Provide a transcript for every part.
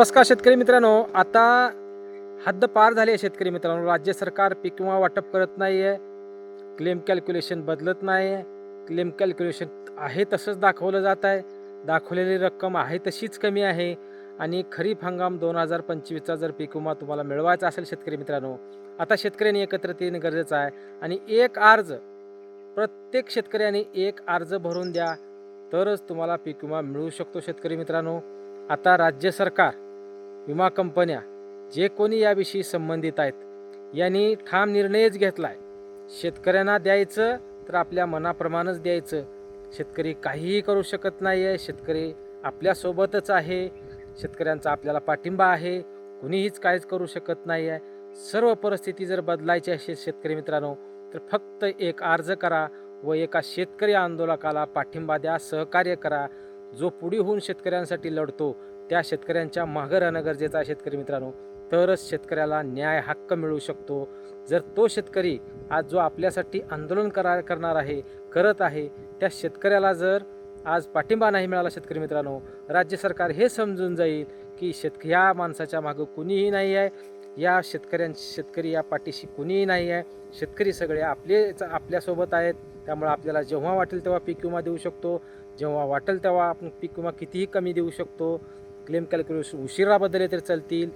नमस्कार शेतकरी मित्रांनो, आता हद्द पार झाली आहे शेतकरी मित्रांनो. राज्य सरकार पीक विमा वाटप करत नाही आहे, क्लेम कॅल्क्युलेशन बदलत नाही आहे. क्लेम कॅल्क्युलेशन आहे तसंच दाखवलं जात आहे, दाखवलेली रक्कम आहे तशीच कमी आहे. आणि खरीप हंगाम 2025चा जर पीक विमा तुम्हाला मिळवायचा असेल शेतकरी मित्रांनो, आता शेतकऱ्यांनी एकत्रित येणं गरजेचं आहे. आणि एक अर्ज, प्रत्येक शेतकऱ्याने एक अर्ज भरून द्या, तरच तुम्हाला पीक विमा मिळू शकतो शेतकरी मित्रांनो. आता राज्य सरकार, विमा कंपन्या, जे कोणी याविषयी संबंधित आहेत, यांनी ठाम निर्णयच घेतला आहे. शेतकऱ्यांना द्यायचं तर आपल्या मनाप्रमाणेच द्यायचं. शेतकरी काहीही करू शकत नाही आहे. शेतकरी आपल्यासोबतच आहे. शेतकऱ्यांचा आपल्याला पाठिंबा आहे. कुणीहीच काहीच करू शकत नाही आहे. सर्व परिस्थिती जर बदलायची असेल शेतकरी मित्रांनो, तर फक्त एक अर्ज करा व एका शेतकरी आंदोलकाला पाठिंबा द्या, सहकार्य करा. जो पुढे होऊन शेतकऱ्यांसाठी लढतो, त्या शेतकऱ्यांच्या मागं राहणं गरजेचं आहे शेतकरी मित्रांनो. तरच शेतकऱ्याला न्याय हक्क मिळू शकतो. जर तो शेतकरी आज जो आपल्यासाठी आंदोलन करणार आहे, करत आहे, त्या शेतकऱ्याला जर आज पाठिंबा नाही मिळाला शेतकरी मित्रांनो, राज्य सरकार हे समजून जाईल की ह्या माणसाच्या मागं कुणीही नाही आहे, शेतकरी या पाठीशी कुणीही नाही आहे. शेतकरी सगळे आपल्यासोबत आहेत. त्यामुळे आपल्याला जेव्हा वाटेल तेव्हा पीक विमा देऊ शकतो, जेव्हा वाटेल तेव्हा आपण पीक विमा कितीही कमी देऊ शकतो. क्लेम कॅल्क्युलेशन उशिरा बदलले तर चालतील,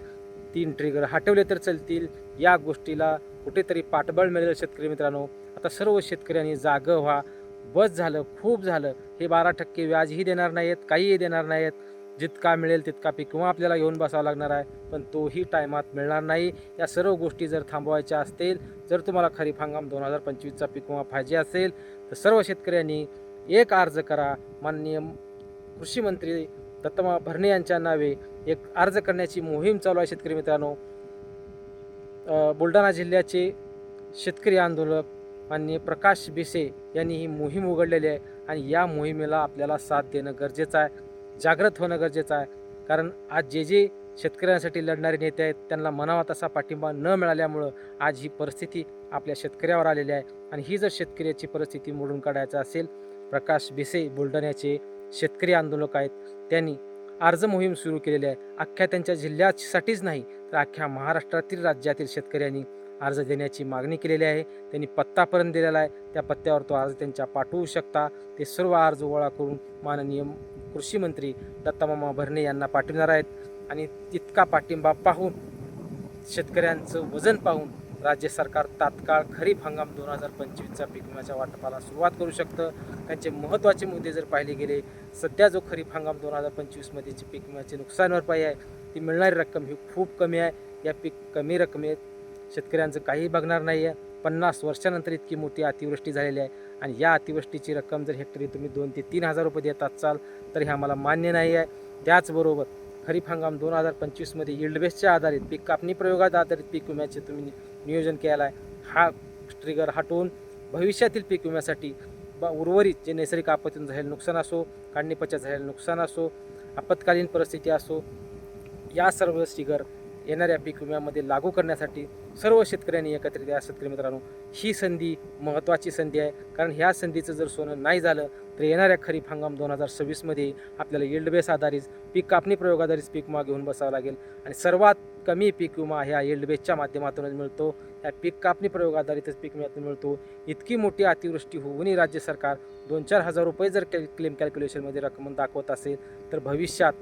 3 ट्रिगर हटवले तर चालतील. या गोष्टीला कुठेतरी पाठबळ मिळेल शेतकरी मित्रांनो. आता सर्व शेतकऱ्यांनी जागं व्हा. बस झालं, खूप झालं. हे 12% व्याजही देणार नाहीत, काहीही देणार नाहीत. जितका मिळेल तितका पीक विमा आपल्याला घेऊन बसावा लागणार आहे, पण तोही टायमात मिळणार नाही. या सर्व गोष्टी जर थांबवायच्या असतील, जर तुम्हाला खरीप हंगाम 2025चा पीक विमा पाहिजे असेल, तर सर्व शेतकऱ्यांनी एक अर्ज करा. माननीय कृषी मंत्री दत्तमा भरणे यांच्या नावे एक अर्ज करण्याची मोहीम चालू आहे शेतकरी मित्रांनो. बुलढाणा जिल्ह्याचे शेतकरी आंदोलक माननीय प्रकाश बिसे यांनी ही मोहीम उघडलेली आहे. आणि या मोहिमेला आपल्याला साथ देणं गरजेचं आहे, जागृत होणं गरजेचं आहे. कारण आज जे शेतकऱ्यांसाठी लढणारे नेते आहेत, त्यांना म्हणावा तसा पाठिंबा न मिळाल्यामुळं आज ही परिस्थिती आपल्या शेतकऱ्यावर आलेली आहे. आणि ही जर शेतकऱ्याची परिस्थिती मोडून काढायची असेल, प्रकाश बिसे बुलढाण्याचे शेतकरी आंदोलक आहेत, त्यांनी अर्ज मोहीम सुरू केलेली आहे. अख्ख्या त्यांच्या जिल्ह्यासाठीच नाही, तर अख्ख्या महाराष्ट्रातील राज्यातील शेतकऱ्यांनी अर्ज देण्याची मागणी केलेली आहे. त्यांनी पत्तापर्यंत दिलेला आहे. त्या पत्त्यावर तो अर्ज त्यांच्या पाठवू शकता. ते सर्व अर्ज गोळा करून माननीय कृषी मंत्री दत्तामामा भरणे यांना पाठवणार आहेत. आणि तितका पाठिंबा पाहून, शेतकऱ्यांचं वजन पाहून राज्य सरकार तात्काळ खरीप हंगाम 2025चा पीक विम्याच्या वाटपाला सुरुवात करू शकतं. त्यांचे महत्त्वाचे मुद्दे जर पाहिले गेले, सध्या जो खरीप हंगाम 2025मध्ये जी पीक विम्याची नुकसान भरपाई आहे, ती मिळणारी रक्कम ही खूप कमी आहे. या कमी रकमेत शेतकऱ्यांचं काही बघणार नाही आहे. 50 वर्षानंतर इतकी मोठी अतिवृष्टी झालेली आहे. आणि या अतिवृष्टीची रक्कम जर हेक्टरी तुम्ही 2 ते 3 हजार रुपये देत असाल, तर हे आम्हाला मान्य नाही आहे. त्याचबरोबर खरीप हंगाम 2025मध्ये यील्ड बेसच्या आधारित पीक कापणी प्रयोगात आधारित पीक विम्याचे तुम्ही नियोजन केलं आहे. हा ट्रिगर हटवून भविष्यातील पीक विम्यासाठी उर्वरित जे नैसर्गिक आपत्तीतून झालेलं नुकसान असो, काढणी पश्चात झालेलं नुकसान असो, आपत्कालीन परिस्थिती असो, या सर्व ट्रिगर येणाऱ्या पीक विम्यामध्ये लागू करण्यासाठी सर्व शेतकऱ्यांनी एकत्रित या. शेतकरी मित्रांनो, ही संधी महत्त्वाची संधी आहे. कारण ह्या संधीचं जर सोनं नाही झालं, तर येणाऱ्या खरीप हंगाम 2026मध्ये आपल्याला यील्ड बेस आधारित पीक कापणी प्रयोग आधारित पीक विमा घेऊन बसावं लागेल. आणि सर्वात कमी पीक विमा ह्या यील्ड बेसच्या माध्यमातूनच मिळतो, ह्या पीक कापणी प्रयोग आधारितच पीक विम्यातून मिळतो. इतकी मोठी अतिवृष्टी होऊनही राज्य सरकार 2-4 हजार रुपये जर क्लेम कॅल्क्युलेशनमध्ये रक्कम दाखवत असेल, तर भविष्यात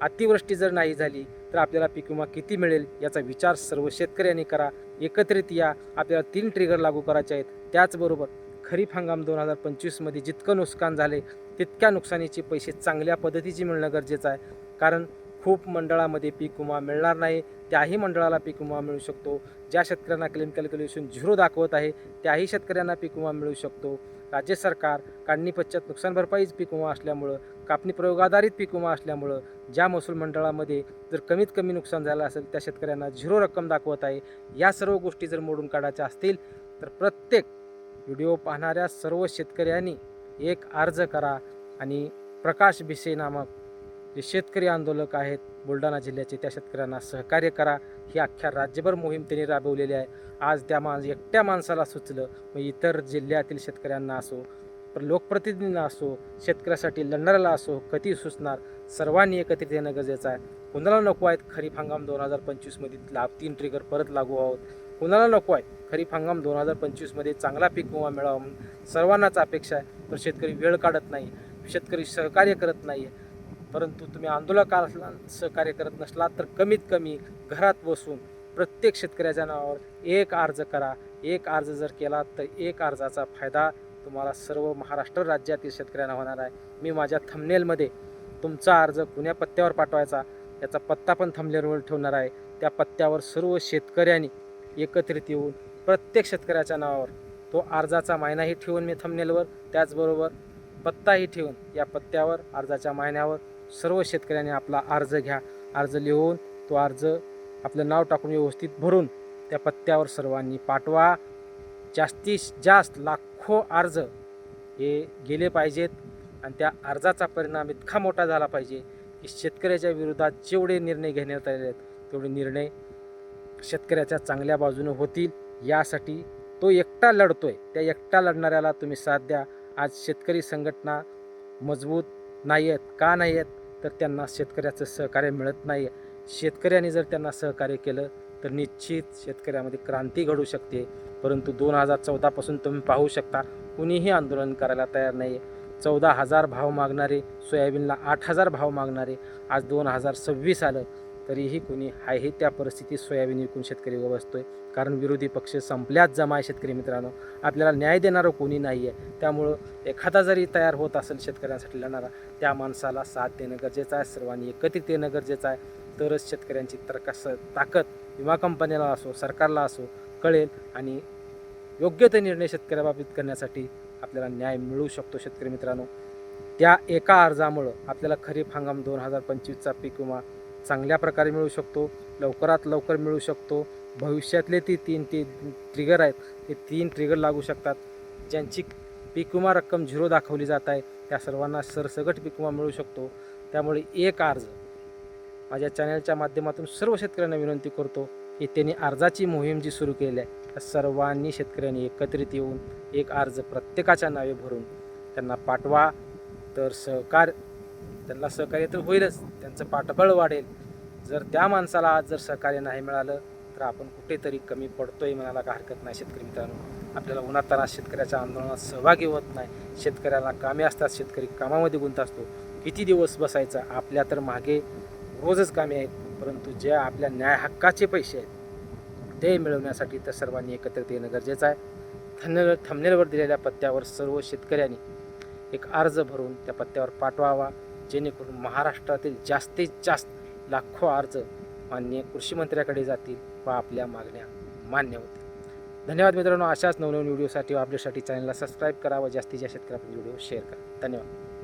अतिवृष्टी जर नाही झाली तर आपल्याला पीक विमा किती मिळेल याचा विचार सर्व शेतकऱ्यांनी करा. एकत्रित या. आपल्याला 3 ट्रिगर लागू करायचे आहेत. त्याचबरोबर खरीप हंगाम 2025मध्ये जितकं नुकसान झाले, तितक्या नुकसानीचे पैसे चांगल्या पद्धतीचे मिळणं गरजेचं आहे. कारण खूप मंडळामध्ये पीक विमा मिळणार नाही, त्याही मंडळाला पीक विमा मिळू शकतो. ज्या शेतकऱ्यांना क्लेम कॅल्क्युलेशन 0 दाखवत आहे, त्याही शेतकऱ्यांना पीक विमा मिळू शकतो. राज्य सरकार काढणी पश्चात नुकसान भरपाईच पीक विमा असल्यामुळं, कापणी प्रयोग आधारित पीक विमा असल्यामुळं, ज्या महसूल मंडळामध्ये जर कमीत कमी नुकसान झालं असेल, त्या शेतकऱ्यांना 0 रक्कम दाखवत आहे. या सर्व गोष्टी जर मोडून काढायच्या असतील, तर प्रत्येक व्हिडिओ पाहणाऱ्या सर्व शेतकऱ्यांनी एक अर्ज करा. आणि प्रकाश बिसे नामक जे शेतकरी आंदोलक आहेत बुलढाणा जिल्ह्याचे, त्या शेतकऱ्यांना सहकार्य करा. ही अख्ख्या राज्यभर मोहीम त्यांनी राबवलेली आहे. आज त्या एकट्या माणसाला सुचलं, मग इतर जिल्ह्यातील शेतकऱ्यांना असो, लोकप्रतिनिधींना असो, शेतकऱ्यासाठी लढणाऱ्याला असो, कधी सुचणार. सर्वांनी एकत्रित येणं गरजेचं आहे. कुणाला नको आहेत खरीप हंगाम 2025मध्ये 3 ट्रिगर परत लागू आहोत, कुणाला नको आहे खरीप हंगाम 2025मध्ये चांगला पीक विमा मिळावा म्हणून सर्वांनाच अपेक्षा आहे. पण शेतकरी वेळ काढत नाही, शेतकरी सहकार्य करत नाही. परंतु तुम्ही आंदोलकाला सहकार्य करत नसला तर कमीत कमी घरात बसून प्रत्येक शेतकऱ्याच्या नावावर एक अर्ज करा. एक अर्ज जर केला तर एक अर्जाचा फायदा तुम्हाला सर्व महाराष्ट्र राज्यातील शेतकऱ्यांना होणार आहे. मी माझ्या थंबनेलमध्ये तुमचा अर्ज कुण्या पत्त्यावर पाठवायचा याचा पत्ता पण थंबनेलवर ठेवणार आहे. त्या पत्त्यावर सर्व शेतकऱ्यांनी एकत्रित येऊन प्रत्येक शेतकऱ्याच्या नावावर तो अर्जाचा महिनाही ठेवून मी थंबनेलवर, त्याचबरोबर पत्ताही ठेवून या पत्त्यावर अर्जाच्या महिन्यावर सर्व शेतकऱ्यांनी आपला अर्ज घ्या. अर्ज लिहून तो अर्ज आपलं नाव टाकून व्यवस्थित भरून त्या पत्त्यावर सर्वांनी पाठवा. जास्तीत जास्त लाखो अर्ज हे गेले पाहिजेत आणि त्या अर्जाचा परिणाम इतका मोठा झाला पाहिजे की शेतकऱ्याच्या विरोधात जेवढे निर्णय घेण्यात आले आहेत तेवढे निर्णय शेतकऱ्याच्या चांगल्या बाजूने होतील. यासाठी तो एकटा लढतोय, त्या एकटा लढणाऱ्याला तुम्ही साथ द्या. आज शेतकरी संघटना मजबूत नाही आहेत. का नाही आहेत तर त्यांना शेतकऱ्याचं सहकार्य मिळत नाही. शेतकऱ्यांनी जर त्यांना सहकार्य केलं तर निश्चित शेतकऱ्यामध्ये क्रांती घडू शकते. परंतु 2014पासून तुम्ही पाहू शकता कुणीही आंदोलन करायला तयार नाही. 14,000 भाव मागणारे, सोयाबीनला 8,000 भाव मागणारे, आज 2026 आलं तरीही कुणी आहे त्या परिस्थितीत सोयाबीन विकून शेतकरी बसतोय. कारण विरोधी पक्ष संपल्याच जमा आहे. शेतकरी मित्रांनो, आपल्याला न्याय देणारं कोणी नाही आहे. त्यामुळं एखादा जरी तयार होत असेल शेतकऱ्यांसाठी लढणारा, त्या माणसाला साथ देणं गरजेचं आहे. सर्वांनी एकत्रित येणं गरजेचं आहे. तरच शेतकऱ्यांची ताकद विमा कंपनीला असो, सरकारला असो कळेल आणि योग्य ते निर्णय शेतकऱ्याबाबतीत करण्यासाठी आपल्याला न्याय मिळू शकतो. शेतकरी मित्रांनो, त्या एका अर्जामुळं आपल्याला खरीप हंगाम 2025चा पीक विमा चांगल्या प्रकारे मिळू शकतो, लवकरात लवकर मिळू शकतो. भविष्यातले ती 3 ट्रिगर आहेत, ते 3 ट्रिगर लागू शकतात. ज्यांची पीक विमा रक्कम 0 दाखवली जात आहे त्या सर्वांना सरसकट पीक विमा मिळू शकतो. त्यामुळे एक अर्ज माझ्या चॅनलच्या माध्यमातून सर्व शेतकऱ्यांना विनंती करतो की त्यांनी अर्जाची मोहीम जी सुरू केली आहे त्या सर्वांनी शेतकऱ्यांनी एकत्रित येऊन एक अर्ज प्रत्येकाच्या नावे भरून त्यांना पाठवा. तर त्यांना सहकार्य तर होईलच, त्यांचं पाठबळ वाढेल. जर त्या माणसाला आज जर सहकार्य नाही मिळालं तर आपण कुठेतरी कमी पडतोय म्हणायला का हरकत नाही. शेतकरी मित्रांनो, आपल्याला उन्हातान्हात शेतकऱ्याच्या आंदोलनात सहभागी होत नाही. शेतकऱ्याला कामे असतात, शेतकरी कामामध्ये गुंत असतो. किती दिवस बसायचा? आपल्या तर मागे रोजच कामे आहेत. परंतु जे आपल्या न्याय हक्काचे पैसे आहेत ते मिळवण्यासाठी तर सर्वांनी एकत्रित येणं गरजेचं आहे. थंबनेलवर दिलेल्या पत्त्यावर सर्व शेतकऱ्यांनी एक अर्ज भरून त्या पत्त्यावर पाठवावा, जेणेकरून महाराष्ट्रातील जास्तीत जास्त लाखो अर्ज माननीय कृषी मंत्र्याकडे जातील व आपल्या मागण्या मान्य होतील. धन्यवाद मित्रांनो. अशाच नवनवीन व्हिडिओसाठी व अपडेटसाठी चॅनलला सबस्क्राईब करा व जास्तीत जास्त शेतकऱ्यांपर्यंत व्हिडिओ शेअर करा. धन्यवाद.